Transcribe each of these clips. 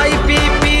IPP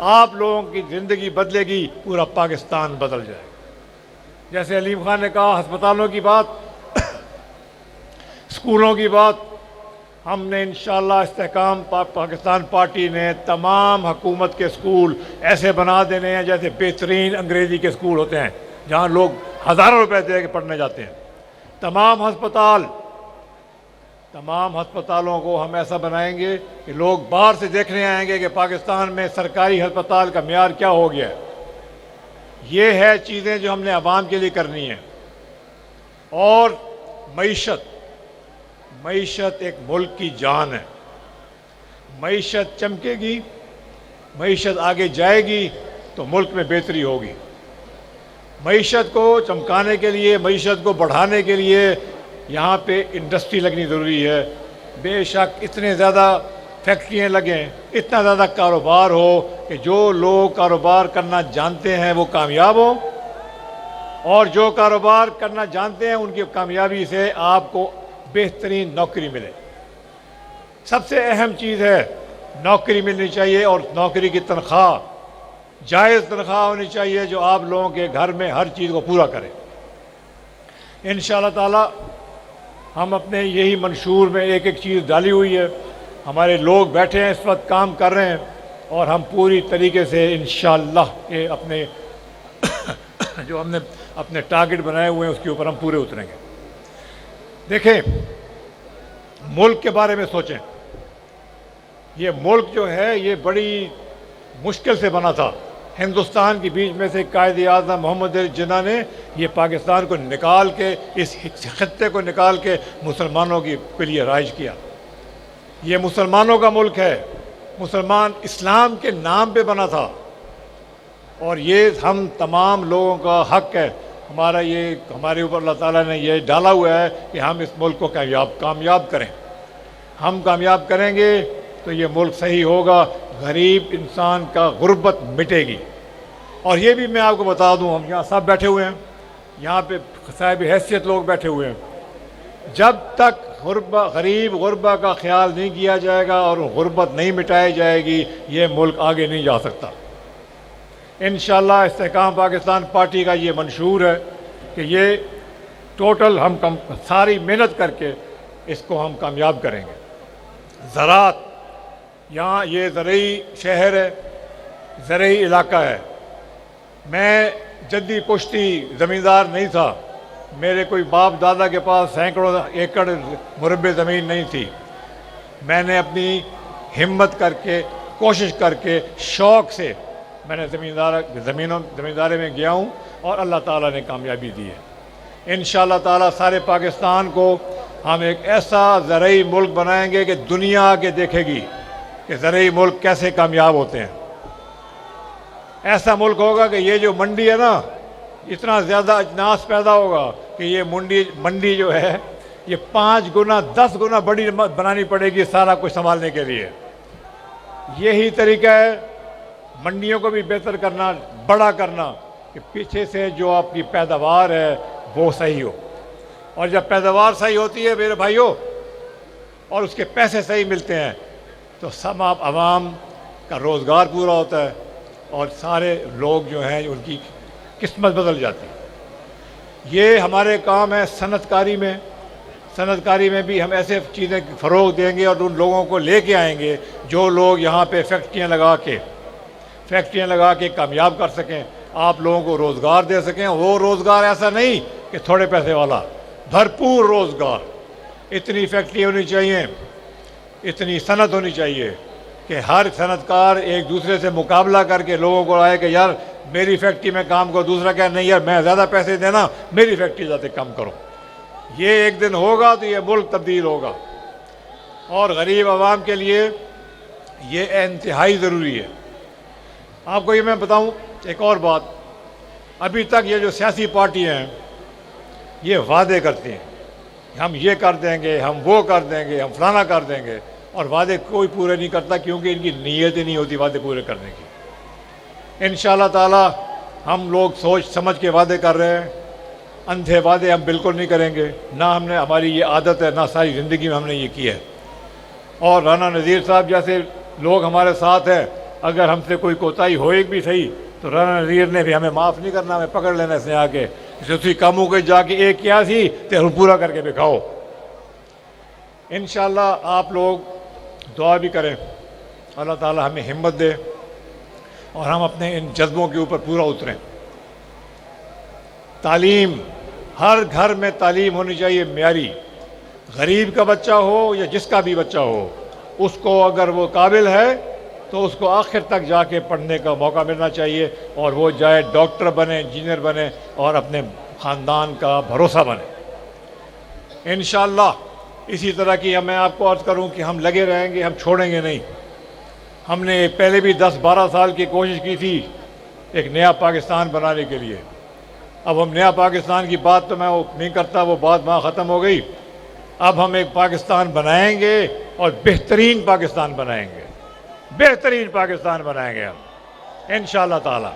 آپ لوگوں کی زندگی بدلے گی، پورا پاکستان بدل جائے گا۔ جیسے علیم خان نے کہا ہسپتالوں کی بات، اسکولوں کی بات، ہم نے انشاءاللہ استحکام پاکستان پارٹی نے تمام حکومت کے اسکول ایسے بنا دینے ہیں جیسے بہترین انگریزی کے اسکول ہوتے ہیں جہاں لوگ ہزاروں روپے دے کے پڑھنے جاتے ہیں۔ تمام ہسپتالوں کو ہم ایسا بنائیں گے کہ لوگ باہر سے دیکھنے آئیں گے کہ پاکستان میں سرکاری ہسپتال کا معیار کیا ہو گیا ہے۔ یہ ہے چیزیں جو ہم نے عوام کے لیے کرنی ہیں۔ اور معیشت ایک ملک کی جان ہے۔ معیشت چمکے گی، معیشت آگے جائے گی تو ملک میں بہتری ہوگی۔ معیشت کو چمکانے کے لیے، معیشت کو بڑھانے کے لیے یہاں پہ انڈسٹری لگنی ضروری ہے۔ بے شک اتنے زیادہ فیکٹریاں لگیں، اتنا زیادہ کاروبار ہو کہ جو لوگ کاروبار کرنا جانتے ہیں وہ کامیاب ہوں، اور جو کاروبار کرنا جانتے ہیں ان کی کامیابی سے آپ کو بہترین نوکری ملے۔ سب سے اہم چیز ہے نوکری ملنی چاہیے، اور نوکری کی تنخواہ جائز تنخواہ ہونی چاہیے جو آپ لوگوں کے گھر میں ہر چیز کو پورا کرے۔ انشاءاللہ تعالی ہم اپنے یہی منشور میں ایک ایک چیز ڈالی ہوئی ہے۔ ہمارے لوگ بیٹھے ہیں اس وقت، کام کر رہے ہیں، اور ہم پوری طریقے سے انشاءاللہ کہ اپنے جو ہم نے اپنے ٹارگٹ بنائے ہوئے ہیں اس کے اوپر ہم پورے اتریں گے۔ دیکھیں، ملک کے بارے میں سوچیں۔ یہ ملک جو ہے یہ بڑی مشکل سے بنا تھا۔ ہندوستان کے بیچ میں سے قائد اعظم محمد علی جناح نے یہ پاکستان کو نکال کے، اس خطے کو نکال کے مسلمانوں کے لیے رائج کیا۔ یہ مسلمانوں کا ملک ہے، مسلمان اسلام کے نام پہ بنا تھا، اور یہ ہم تمام لوگوں کا حق ہے، ہمارے اوپر اللہ تعالیٰ نے یہ ڈالا ہوا ہے کہ ہم اس ملک کو کامیاب کریں۔ ہم کامیاب کریں گے تو یہ ملک صحیح ہوگا، غریب انسان کا غربت مٹے گی۔ اور یہ بھی میں آپ کو بتا دوں، ہم یہاں سب بیٹھے ہوئے ہیں، یہاں پہ صاحب حیثیت لوگ بیٹھے ہوئے ہیں، جب تک غریب غربا کا خیال نہیں کیا جائے گا اور غربت نہیں مٹائی جائے گی، یہ ملک آگے نہیں جا سکتا۔ انشاءاللہ استحکام پاکستان پارٹی کا یہ منشور ہے کہ یہ ٹوٹل ہم ساری محنت کر کے اس کو ہم کامیاب کریں گے۔ زراعت، یہاں یہ زرعی شہر ہے، زرعی علاقہ ہے۔ میں جدی پشتی زمیندار نہیں تھا، میرے کوئی باپ دادا کے پاس سینکڑوں ایکڑ مربع زمین نہیں تھی۔ میں نے اپنی ہمت کر کے، کوشش کر کے، شوق سے میں نے زمینداری میں گیا ہوں، اور اللہ تعالیٰ نے کامیابی دی ہے۔ انشاءاللہ تعالیٰ سارے پاکستان کو ہم ایک ایسا زرعی ملک بنائیں گے کہ دنیا کے دیکھے گی کہ زرعی ملک کیسے کامیاب ہوتے ہیں۔ ایسا ملک ہوگا کہ یہ جو منڈی ہے نا، اتنا زیادہ اجناس پیدا ہوگا کہ یہ منڈی جو ہے یہ 5 گنا 10 گنا بڑی بنانی پڑے گی سارا کچھ سنبھالنے کے لیے۔ یہی طریقہ ہے منڈیوں کو بھی بہتر کرنا، بڑا کرنا، کہ پیچھے سے جو آپ کی پیداوار ہے وہ صحیح ہو، اور جب پیداوار صحیح ہوتی ہے میرے بھائیوں، اور اس کے پیسے صحیح ملتے ہیں، تو تمام عوام کا روزگار پورا ہوتا ہے، اور سارے لوگ جو ہیں ان کی قسمت بدل جاتی ہے۔ یہ ہمارے کام ہے صنعت کاری میں بھی ہم ایسے چیزیں فروغ دیں گے، اور ان لوگوں کو لے کے آئیں گے جو لوگ یہاں پہ فیکٹریاں لگا کے کامیاب کر سکیں، آپ لوگوں کو روزگار دے سکیں۔ وہ روزگار ایسا نہیں کہ تھوڑے پیسے والا، بھرپور روزگار۔ اتنی فیکٹری ہونی چاہیے، اتنی صنعت ہونی چاہیے کہ ہر صنعت کار ایک دوسرے سے مقابلہ کر کے لوگوں کو آئے کہ یار میری فیکٹری میں کام کرو، دوسرا کہ نہیں یار میں زیادہ پیسے دینا، میری فیکٹری زیادہ کام کرو۔ یہ ایک دن ہوگا تو یہ ملک تبدیل ہوگا، اور غریب عوام کے لیے یہ انتہائی ضروری ہے۔ آپ کو یہ میں بتاؤں ایک اور بات، ابھی تک یہ جو سیاسی پارٹیاں ہیں یہ وعدے کرتی ہیں، ہم یہ کر دیں گے، ہم وہ کر دیں گے، ہم فلانا کر دیں گے، اور وعدے کوئی پورے نہیں کرتا، کیونکہ ان کی نیت ہی نہیں ہوتی وعدے پورے کرنے کی۔ انشاءاللہ تعالی ہم لوگ سوچ سمجھ کے وعدے کر رہے ہیں، اندھے وعدے ہم بالکل نہیں کریں گے، نہ ہماری یہ عادت ہے، نہ ساری زندگی میں ہم نے یہ کیا ہے۔ اور رانا نذیر صاحب جیسے لوگ ہمارے ساتھ ہیں، اگر ہم سے کوئی کوتاہی ہوئے بھی صحیح تو رانا نذیر نے بھی ہمیں معاف نہیں کرنا, ہمیں پکڑ لینا اس نے آ کے اسی کاموں کے جا کے ایک کیا سی تو پورا کر کے دکھاؤ. انشاءاللہ آپ لوگ دعا بھی کریں, اللہ تعالی ہمیں ہمت دے اور ہم اپنے ان جذبوں کے اوپر پورا اتریں. تعلیم, ہر گھر میں تعلیم ہونی چاہیے معیاری. غریب کا بچہ ہو یا جس کا بھی بچہ ہو, اس کو اگر وہ قابل ہے تو اس کو آخر تک جا کے پڑھنے کا موقع ملنا چاہیے اور وہ جائے ڈاکٹر بنے, انجینئر بنے اور اپنے خاندان کا بھروسہ بنے. انشاءاللہ اسی طرح کی میں آپ کو عرض کروں کہ ہم لگے رہیں گے, ہم چھوڑیں گے نہیں. ہم نے پہلے بھی 10-12 سال کی کوشش کی تھی ایک نیا پاکستان بنانے کے لیے. اب ہم نیا پاکستان کی بات تو میں وہ نہیں کرتا, وہ بات وہاں ختم ہو گئی. اب ہم ایک پاکستان بنائیں گے اور بہترین پاکستان بنائیں گے, بہترین پاکستان بنائیں گے ہم انشاءاللہ تعالی.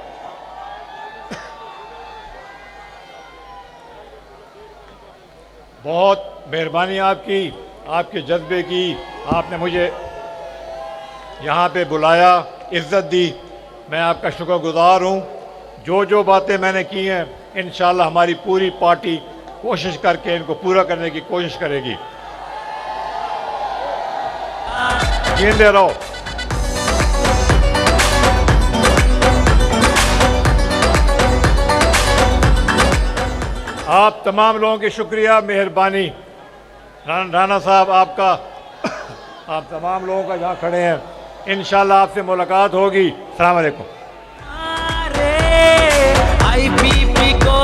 بہت مہربانی آپ کی, آپ کے جذبے کی, آپ نے مجھے یہاں پہ بلایا, عزت دی, میں آپ کا شکر گزار ہوں. جو باتیں میں نے کی ہیں انشاءاللہ ہماری پوری پارٹی کوشش کر کے ان کو پورا کرنے کی کوشش کرے گی. جیندے رہو. آپ تمام لوگوں کی شکریہ, مہربانی. رانا صاحب آپ کا, آپ تمام لوگوں کا جہاں کھڑے ہیں, انشاءاللہ آپ سے ملاقات ہوگی. السلام علیکم. IPP کو